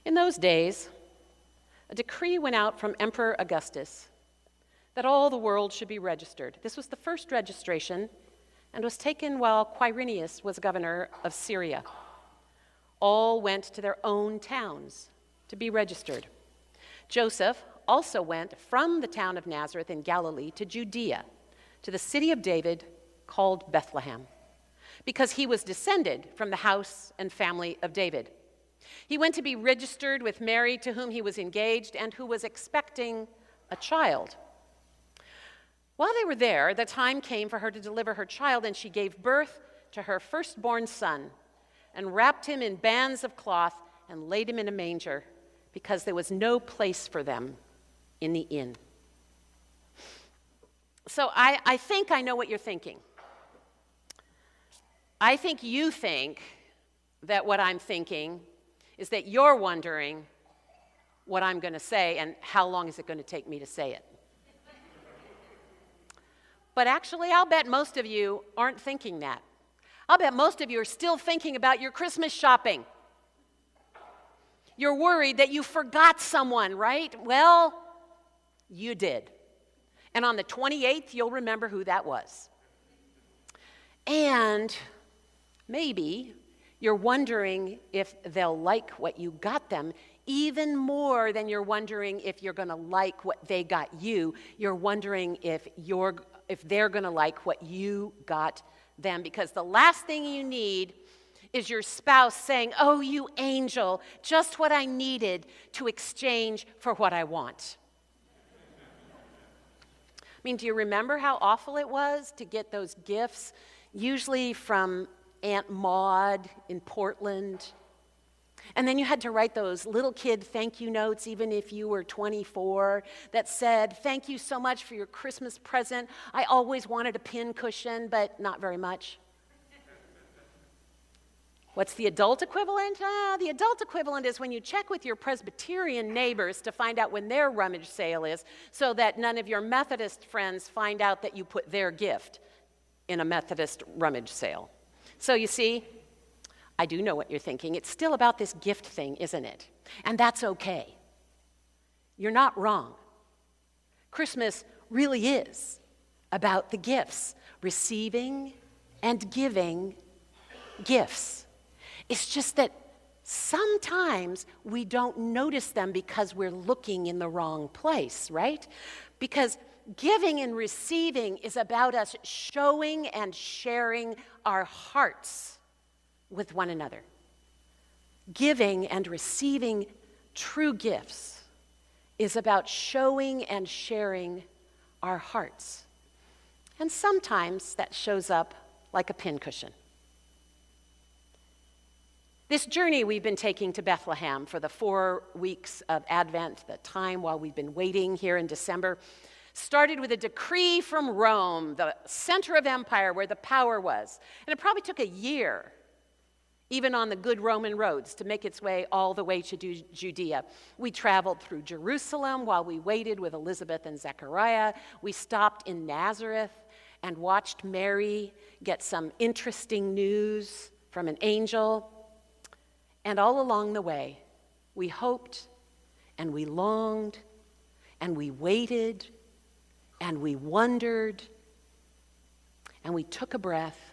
In those days, a decree went out from Emperor Augustus that all the world should be registered. This was the first registration and was taken while Quirinius was governor of Syria. All went to their own towns to be registered. Joseph also went from the town of Nazareth in Galilee to Judea, to the city of David called Bethlehem, because he was descended from the house and family of David. He went to be registered with Mary, to whom he was engaged and who was expecting a child. While they were there, the time came for her to deliver her child, and she gave birth to her firstborn son and wrapped him in bands of cloth and laid him in a manger, because there was no place for them in the inn. So I think I know what you're thinking. I think you think that what I'm thinking is that you're wondering what I'm going to say and how long is it going to take me to say it. But actually, I'll bet most of you aren't thinking that. I'll bet most of you are still thinking about your Christmas shopping. You're worried that you forgot someone, right? Well, you did. And on the 28th, you'll remember who that was. And maybe you're wondering if they'll like what you got them, even more than you're wondering if you're going to like what they got you. You're wondering if they're going to like what you got them, because the last thing you need is your spouse saying, "Oh, you angel, just what I needed to exchange for what I want." I mean, do you remember how awful it was to get those gifts, usually from Aunt Maud in Portland? And then you had to write those little kid thank you notes, even if you were 24, that said, "Thank you so much for your Christmas present. I always wanted a pin cushion, but not very much." What's the adult equivalent? The adult equivalent is when you check with your Presbyterian neighbors to find out when their rummage sale is, so that none of your Methodist friends find out that you put their gift in a Methodist rummage sale. So you see, I do know what you're thinking. It's still about this gift thing, isn't it? And that's okay. You're not wrong. Christmas really is about the gifts, receiving and giving gifts. It's just that sometimes we don't notice them because we're looking in the wrong place, right? Because giving and receiving is about us showing and sharing our hearts with one another. Giving and receiving true gifts is about showing and sharing our hearts. And sometimes that shows up like a pincushion. This journey we've been taking to Bethlehem for the 4 weeks of Advent, the time while we've been waiting here in December, started with a decree from Rome, the center of empire where the power was. And it probably took a year, even on the good Roman roads, to make its way all the way to Judea. We traveled through Jerusalem while we waited with Elizabeth and Zechariah. We stopped in Nazareth and watched Mary get some interesting news from an angel. And all along the way, we hoped and we longed and we waited and we wondered and we took a breath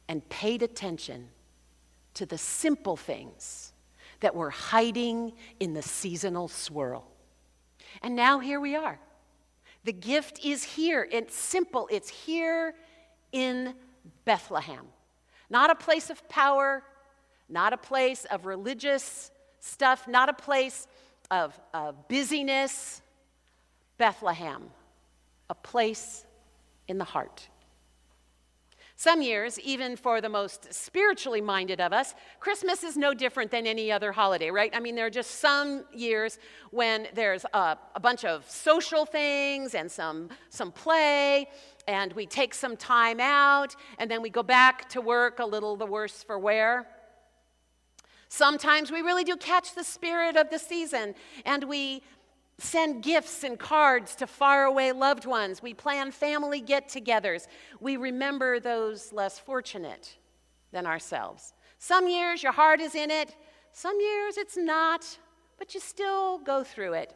and paid attention to the simple things that were hiding in the seasonal swirl. And now here we are. The gift is here. It's simple. It's here in Bethlehem. Not a place of power, not a place of religious stuff, not a place of busyness. Bethlehem, a place in the heart. Some years, even for the most spiritually minded of us, Christmas is no different than any other holiday, right? I mean, there are just some years when there's a bunch of social things and some play, and we take some time out, and then we go back to work a little the worse for wear. Sometimes we really do catch the spirit of the season, and we send gifts and cards to faraway loved ones. We plan family get-togethers. We remember those less fortunate than ourselves. Some years your heart is in it. Some years it's not, but you still go through it.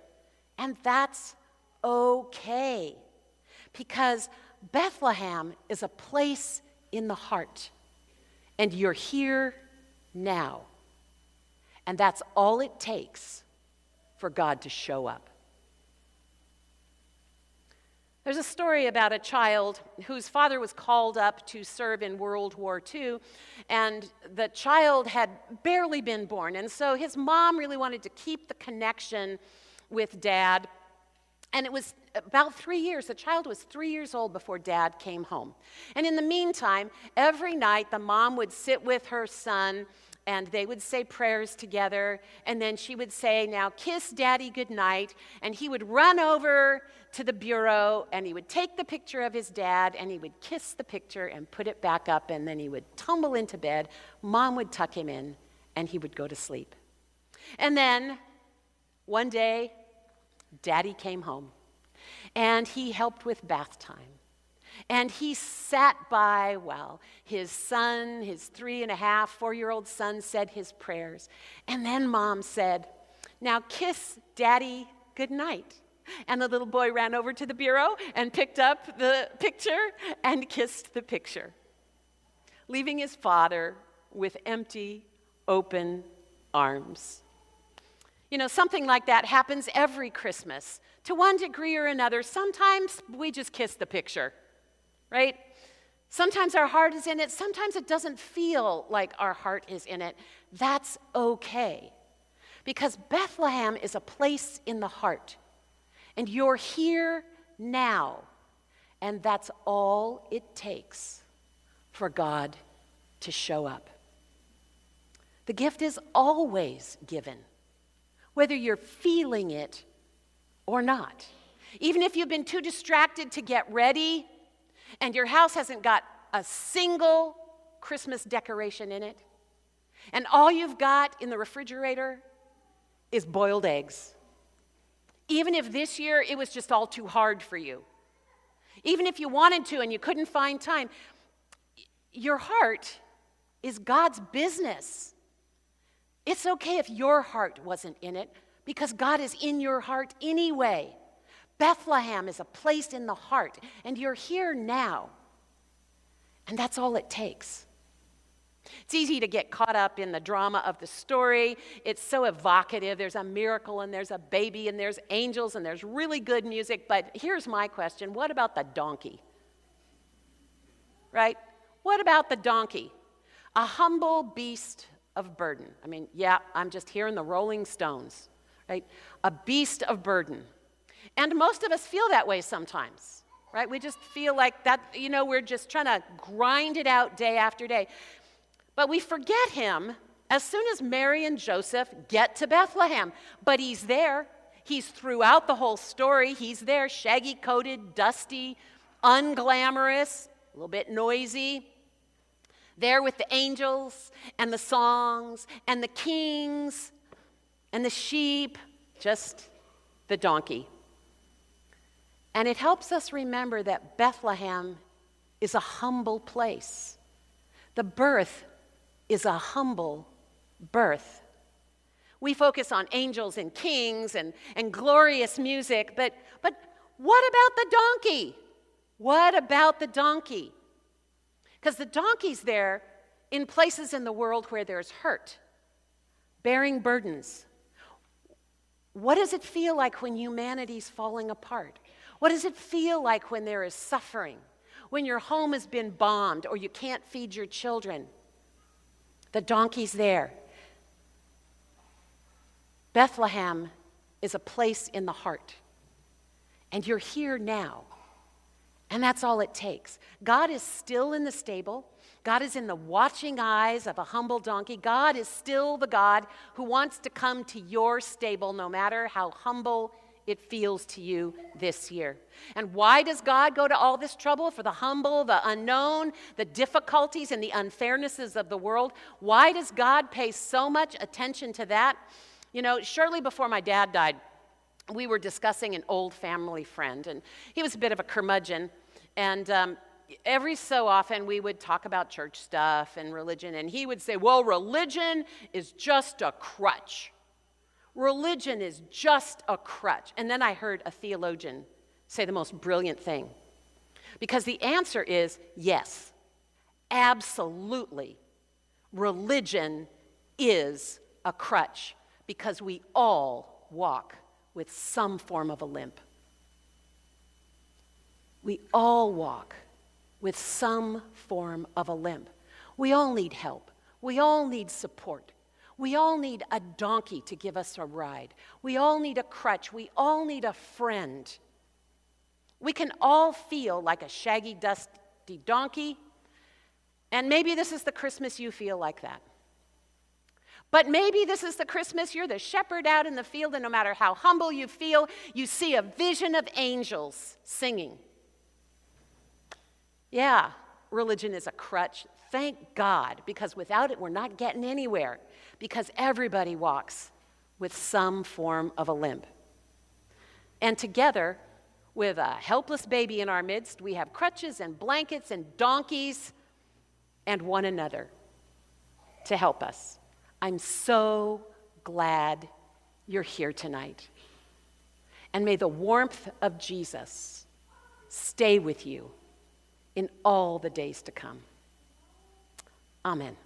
And that's okay, because Bethlehem is a place in the heart, and you're here now. And that's all it takes for God to show up. There's a story about a child whose father was called up to serve in World War II, and the child had barely been born. And so his mom really wanted to keep the connection with Dad. And it was about 3 years. The child was 3 years old before Dad came home. And in the meantime, every night the mom would sit with her son, and they would say prayers together, and then she would say, "Now kiss Daddy goodnight," and he would run over to the bureau, and he would take the picture of his dad, and he would kiss the picture and put it back up, and then he would tumble into bed. Mom would tuck him in, and he would go to sleep. And then one day, Daddy came home, and he helped with bath time. And he sat by while his son, his 3.5, 4-year-old son, said his prayers. And then Mom said, "Now kiss Daddy goodnight." And the little boy ran over to the bureau and picked up the picture and kissed the picture, leaving his father with empty, open arms. You know, something like that happens every Christmas to one degree or another. Sometimes we just kiss the picture. Right? Sometimes our heart is in it. Sometimes it doesn't feel like our heart is in it. That's okay. Because Bethlehem is a place in the heart. And you're here now. And that's all it takes for God to show up. The gift is always given, whether you're feeling it or not. Even if you've been too distracted to get ready, and your house hasn't got a single Christmas decoration in it, and all you've got in the refrigerator is boiled eggs. Even if this year it was just all too hard for you, even if you wanted to and you couldn't find time, your heart is God's business. It's okay if your heart wasn't in it, because God is in your heart anyway. Bethlehem is a place in the heart, and you're here now. And that's all it takes. It's easy to get caught up in the drama of the story. It's so evocative. There's a miracle, and there's a baby, and there's angels, and there's really good music. But here's my question. What about the donkey? Right? What about the donkey? A humble beast of burden. I mean, yeah, I'm just hearing the Rolling Stones, right? A beast of burden. And most of us feel that way sometimes, right? We just feel like that, we're just trying to grind it out day after day. But we forget him as soon as Mary and Joseph get to Bethlehem. But he's there. He's throughout the whole story. He's there, shaggy-coated, dusty, unglamorous, a little bit noisy. There with the angels and the songs and the kings and the sheep, just the donkey. And it helps us remember that Bethlehem is a humble place. The birth is a humble birth. We focus on angels and kings and glorious music, but what about the donkey? What about the donkey? Because the donkey's there in places in the world where there's hurt, bearing burdens. What does it feel like when humanity's falling apart? What does it feel like when there is suffering? When your home has been bombed or you can't feed your children? The donkey's there. Bethlehem is a place in the heart. And you're here now. And that's all it takes. God is still in the stable. God is in the watching eyes of a humble donkey. God is still the God who wants to come to your stable no matter how humble it feels to you this year. And why does God go to all this trouble for the humble, the unknown, the difficulties and the unfairnesses of the world? Why does God pay so much attention to that? Shortly before my dad died, we were discussing an old family friend, and he was a bit of a curmudgeon, and every so often we would talk about church stuff and religion, and he would say, well, religion is just a crutch. Religion is just a crutch. And then I heard a theologian say the most brilliant thing. Because the answer is yes, absolutely. Religion is a crutch because we all walk with some form of a limp. We all walk with some form of a limp. We all need help. We all need support. We all need a donkey to give us a ride. We all need a crutch. We all need a friend. We can all feel like a shaggy, dusty donkey, and maybe this is the Christmas you feel like that. But maybe this is the Christmas you're the shepherd out in the field, and no matter how humble you feel, you see a vision of angels singing. Yeah, religion is a crutch. Thank God, because without it, we're not getting anywhere, because everybody walks with some form of a limp. And together, with a helpless baby in our midst, we have crutches and blankets and donkeys and one another to help us. I'm so glad you're here tonight. And may the warmth of Jesus stay with you in all the days to come. Amen.